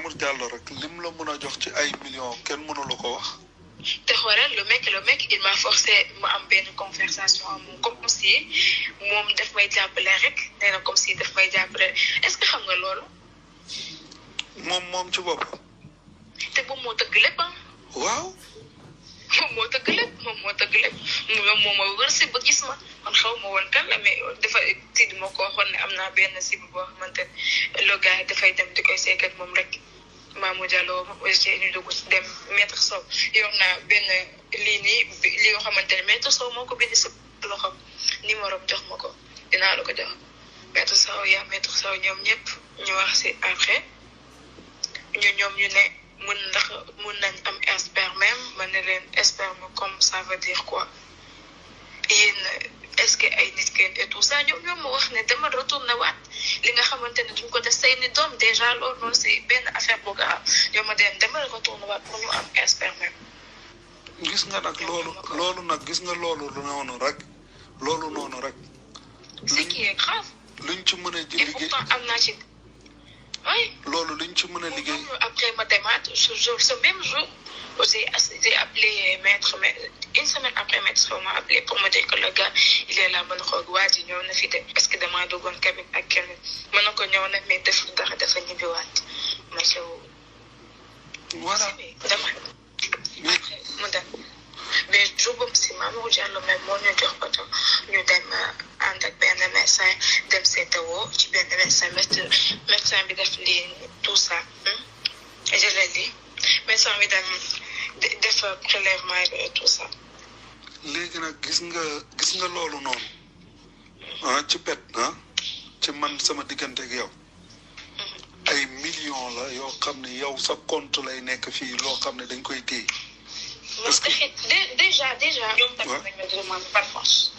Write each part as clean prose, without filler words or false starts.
Mamour Diallo rek lim la mën a jox ci ay millions kenn mënu la ko wax. te xoolal le mec il m'a forcé ma am benn conversation am moom comme si moom daf may jàppale rek nee na comme si daf may jàppale est-ce que xam nga loolu. moom ci boppam. te moom moo tëgg lépp ah. waaw. moom moo tëgg lépp moom ma wër si ba gis ma man xaw ma woon kan la mais dafa si di ma ko waxoon ne am naa benn cible boo xamante ne le gars dafay dem di koy seeg ak moom rek Mamour Diallo aussi ñu dugg dem maître Sow yor naa benn lii yoo xamante ne maître Sow moo ko bind si loxoom numéro bi jox ma ko dinaa la ko jox maître Sow ñoom ñëpp ñu wax si après ñoom ñu ne mun nañ am sperme ma ne leen sperme comme ça veut dire quoi yéen est-ce que ay nit kenn et tout ça ñoom ma wax ne dama retourné waat li nga xamante ne duñ ko def say ni doom déjà loolu noonu c'est benn affaire bu grave ñoom ma dama retourné waat pour ñu am sperme. gis nga nag loolu nag gis nga loolu noonu rek. ce qui est grave. luñ ci mën a ji liggéey et pourtant am naa ci. oui. loolu luñ ci mën a liggéey. après ma demaat ce même jour j'ai appelé maître mais une semaine après maître Sow m'a appelé pour me dire que le gars il est là mën a xool waa ji ñëw na fi de parce que damaa duggoon cabine ak kenn mën na ko ñëw na mais def dara dafa ñibbiwaat ma xew. voilà dama mu dem mais jour boobu si Mamour Diallo même moo ñu jox oto ñu dem ànd ak benn médecin dem seetawoo ci benn médecin bi def lii tout ça je l'ai dit médecin bi dem def prélèvement bi et tout ça. léegi nag gis nga loolu noonu ci pet ci man sama diggante ak yow ay millions la yoo xam ne yow sa compte lay nekk fii loo xam ne dañ koy téye. parce que déjà ñoom tamit nañ ma demande par force.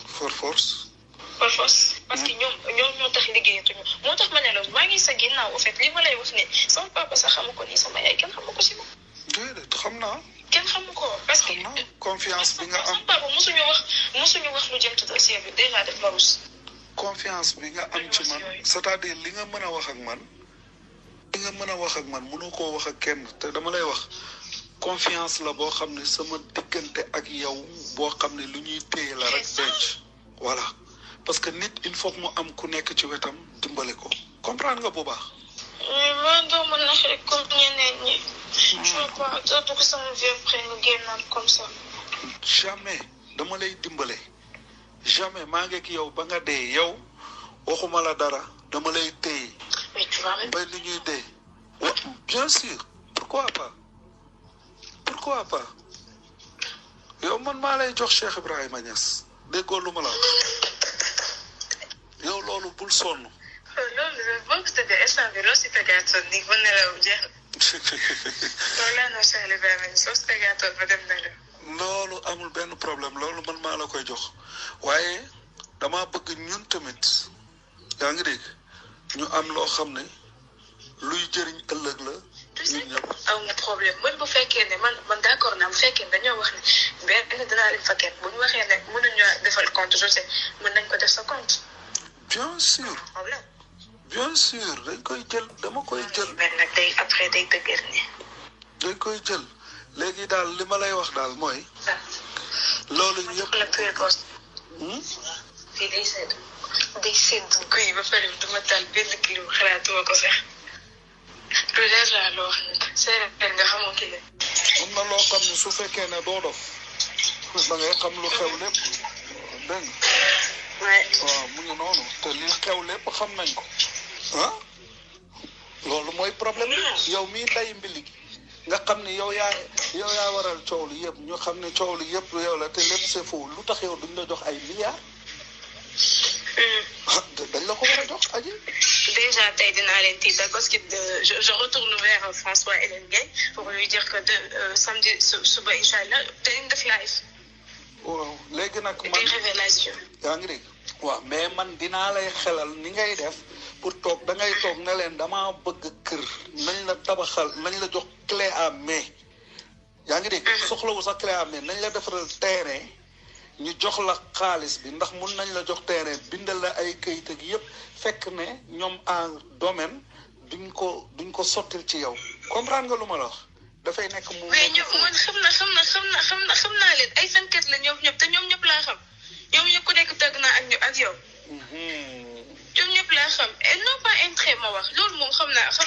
parce que ñoom ñoo tax liggéeyatuñu moo tax ma ne la maa ngi sa ginnaaw au fait li ma lay wax ni sama papa sax xamu ko nii sama yaay kenn xamu ko si moom. déedéet xam naa. kenn xamu ko parce que. confiance bi nga am sama papa mosuñu wax lu jëm ci dossier bi déjà def ma rus. confiance bi nga am ci man c'est-à-dire li nga mën a wax ak man. mënoo koo wax ak kenn te dama lay wax confiance la boo xam ne sama diggante ak yow boo xam ne lu ñuy téye la rek denc voilà parce que nit il faut mu am ku nekk ci wetam dimbale ko comprendre nga bu baax. man doo mën nax rek comme ñeneen ñi. je vois pas doo dugg sama vie après nga génnaat comme ça. jamais dama lay dimbale jamais maa ngi ak yow ba nga dee yow waxuma la dara dama lay téye. mais tu vas ba li ñuy dee. bien sûr pourquoi pas yow man maa lay jox Cheikh Ibrahima Niass déggoo lu ma la wax yow loolu bul sonn. loolu boo ko tëggee instant bi loo si tëggaatoon nii ba nelaw jeex na. loolu amul benn problème loolu man maa la koy jox waaye dama bëgg ñun tamit yaa ngi dégg ñu am loo xam ne luy jëriñ ëllëg la. ñun ñëpp aw ma problème man bu fekkee ne man d'accord naa bu fekkee ne dañoo wax ne benn dinaa leen fa kenn bu ñu waxee ne mënuñu defal compte je sais mën nañ ko def sa compte. bien sûr problème. bien sûr dañ koy jël dama koy jël. mais nag day après day dëgër ni. dañ koy jël léegi daal li ma lay wax daal mooy. loolu yëpp la précoce. fii day sedd guy ba pare du ma taal benn kilo xalaatuma ko sax. lu leer laa loo wax ne séeréer nga xamoo ki leen. am na loo xam ne su fekkee ne doo dof da ngay xam lu xew lépp dégg nga. waaw mu ngi noonu te li xew lépp xam nañ ko loolu mooy problème bi yow mii nday mbili gi nga xam ne yow yaa waral coow li yëpp ñu xam ne coow li yëpp yow la te lépp c'est faux lu tax yow duñ la jox ay milliards. dañ la ko war a jox aji. déjà tey dinaa leen tiital parce que je retourne vers François Hélène Gueye pour lui dire que samedi suba incha allah dañu def live. waaw léegi nag man des révélations. yaa ngi dégg. waaw mais man dinaa lay xelal ni ngay def pour toog da ngay toog ne leen damaa bëgg kër nañ la tabaxal nañ la jox clé à main yaa ngi dégg. soxlawu sax clé à main nañ la defaral terrain ñu jox la xaalis bi ndax mun nañ la jox terrain bindal la ay kayit ak yëpp fekk ne ñoom en domaine duñ ko sottil ci yow comprendre nga lu ma la wax dafay nekk mu mais man xam naa leen ay fenkat la ñoom ñëpp te ñoom ñëpp laa xam ñoom ñëpp ku nekk tëgg naa ak yow ñoom ñëpp laa xam et non pas intérêt ma wax loolu moom xam naa ko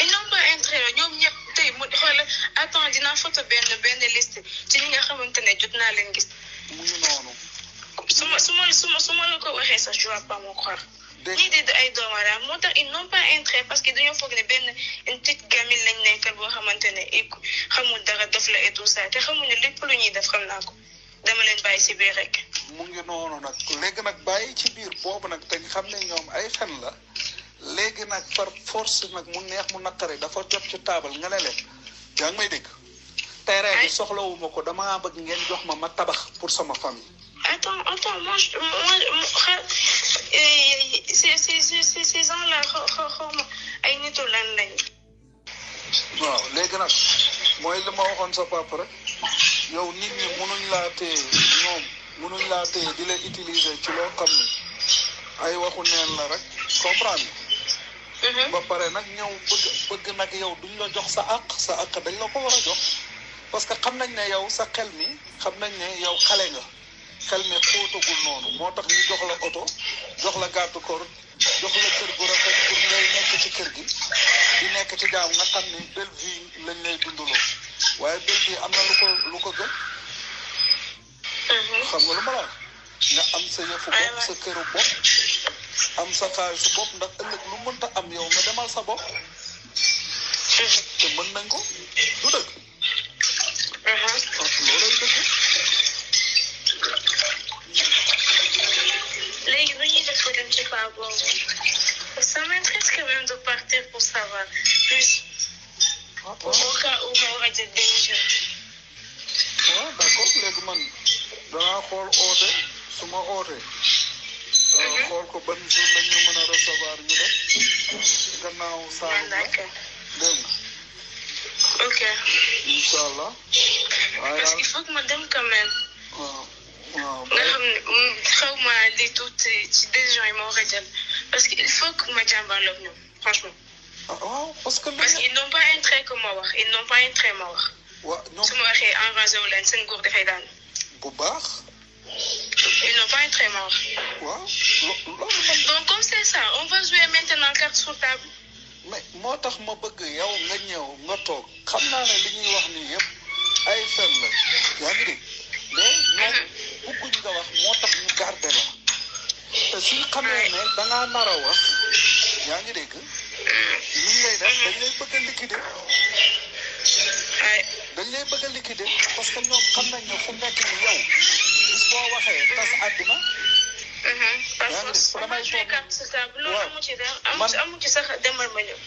et non pas intérêt ñoom ñëpp tey mu xoolal attends dinaa photo benn liste ci ñi nga xamante ne jot naa leen gis mu ngi noonu su ma la ko waxee sax je vois pas mon croire ñii de ay doomu aadama moo tax ils n'ont pas intérêt parce que dañoo foog ne une petite gamine lañ nekkal boo xamante ne xamul dara def la et tout ça te xamuñu lépp lu ñuy def xam naa ko dama leen bàyyi si biir rek. mu ngi noonu nag léegi nag bàyyi ci biir boobu nag te xam ne ñoom ay fen la léegi nag par force nag mu neex mu naqare dafa jot ci taabal nga ne leen yaa ngi may dégg. terrain bi soxlawuma ko dama bëgg ngeen jox ma tabax pour sama famille. Attends, moi, ces gens-là, ay nitu lan lañ. waaw léegi nag mooy li ma waxoon sa papa rek yow nit ñi mënuñ laa téye di la utiliser ci loo xam ne ay waxu neen la rek comprendre ba pare nag ñëw bëgg nag yow duñ la jox sa àq dañ la ko war a jox parce que xam nañ ne yow sa xel mi xam nañ ne yow xale nga. xel mi xóotagul noonu moo tax ñu jox la oto jox la gàttu koor jox la kër gu rafet pour ngay nekk ci kër gi di nekk ci jaamu nga xam ne belle vie lañ lay dundaloo waaye belle vie am na lu ko gën. xam nga lu ma la nga am sa yëfu bopp sa këru bopp am sa xaalisu bopp ndax ëllëg lu mënta am yow nga demal sa bopp te mën nañ ko du dëgg. loolay dëgg. léegi bu ñuy def dem ci pas boobu ça m'intéresse quand même de partir pour savoir plus au cas où ma war a jël décision. waaw d'accord léegi man danaa xool oote su ma ootee. xool ko ban jour la ñu mën a recevoir ñu def gannaaw Saalum la dégg nga. ok. incha allah. parce qu'il faut que ma dem quand même. waaw. nga xam ne xaw ma li tuuti ci décision yi ma war a jël parce que il faut que ma jàmbaarloog ñoom franchement. waaw parce que ils n'ont pas intérêt que ma wax ils n'ont pas intérêt ma wax. waaw ñoom su ma waxee enragé wu leen seen góor dafay daan. bu baax. ils n'ont pas intérêt ma wax. waaw donc comme c'est ça on va jouer maintenant carte sur table. mais moo tax ma bëgg yow nga ñëw nga toog xam naa ne li ñuy wax nii yëpp ay fen la yaa ngi dégg. mais ñoom bëgguñ nga wax moo tax ñu garde la te suñ xamee ne dangaa nar a wax yaa ngi dégg liñ lay def dañ lay bëgg a liquider parce que ñoom xam nañ ne fu nekk ni yow bis boo waxee tas àddina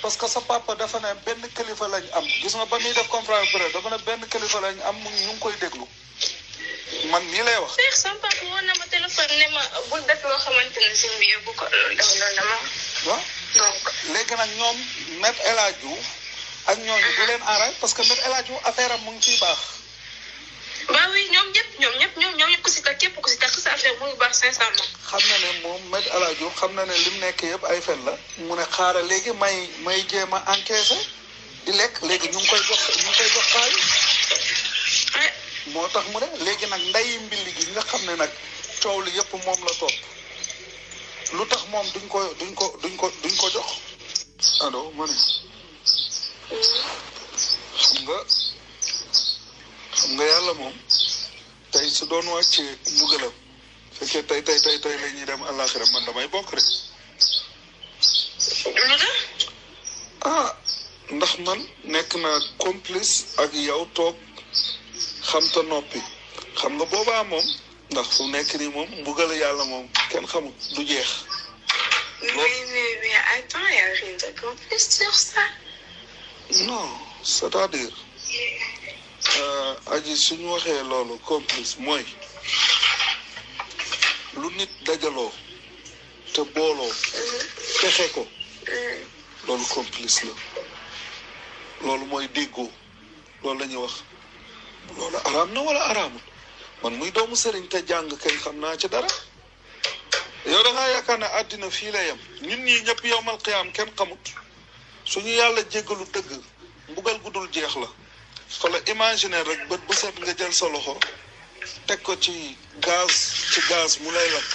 parce que sa papa dafa ne benn kilifa lañ am gis nga ba muy def conférence de presse dafa ne benn kilifa lañ am ñu ngi koy déglu man nii lay wax. Cheikh sama papa woon na ma téléphone ne ma bul def loo xamante ne si mbir bu ko loolu dama. waaw donc léegi nag ñoom Maître El Hadji Diouf ak ñooñu du leen arrêté parce que Maître El Hadji Diouf affaire am mu ngi ciy baax. waaw oui ñoom ñëpp ku si takk képp ku si takk sa affaire mu ngi baax 500 moom. xam na ne moom Maître El Hadji Diouf xam na ne lim nekk yëpp ay fen la. mu ne xaaral léegi may jéem a encaissé di lekk léegi ñu ngi koy jox xaalis. moo tax mu ne léegi nag ndeyi mbilli gi nga xam ne nag coow li yëpp moom la topp lu tax moom duñ ko jox. allo ma ne xam nga yàlla moom tey su doon wàccee mbugalam fekkee tey la ñuy dem àllaaxira man damay bokk rek. ndax man nekk naa complice ak yow toog. xam te noppi xam nga boobaa moom ndax fu nekk nii moom mbugal yàlla moom kenn xamul du jeex. mais attends, il y a rien de complice sur ça. non c'est-à-dire aji suñu waxee loolu complice mooy lu nit dajaloo te booloo fexe ko loolu complice la loolu mooy déggoo loolu la ñuy wax. loolu araam na wala araamul man muy doomu sëriñ te jàng kay xam naa ci dara yow da ngaa yaakaar ne àddina fii la yem ñun ñii ñëpp yowmal qiyaam kenn xamut suñu yàlla jéggalu dëgg mbugal gudul jeex la fa la imaginer rek bët bu set nga jël sa loxo teg ko ci gaz mu lay lakk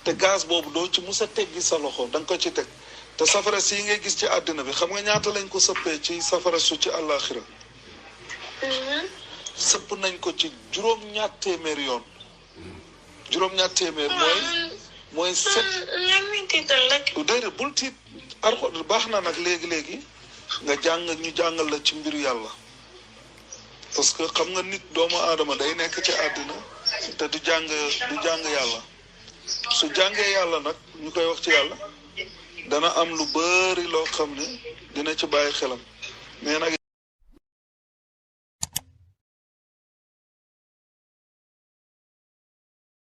te gaz boobu doo ci musa teggi sa loxo da nga ko ci teg te safara si ngay gis ci àddina bi xam nga ñaata lañ ko sëppee ci safara su ci àllaaxira sëpp nañ ko ci juróom-ñaar téeméer yoon juróom-ñaar téeméer mooy set déedéet bul tiit arxo baax na nag léegi nga ñu jàngal la ci mbiru yàlla parce que xam nga nit doomu aadama day nekk ci àddina te du jàng yàlla su jàngee yàlla nag ñu koy wax ci yàlla dana am lu bari loo xam ne dina ci bàyyi xelam mais nag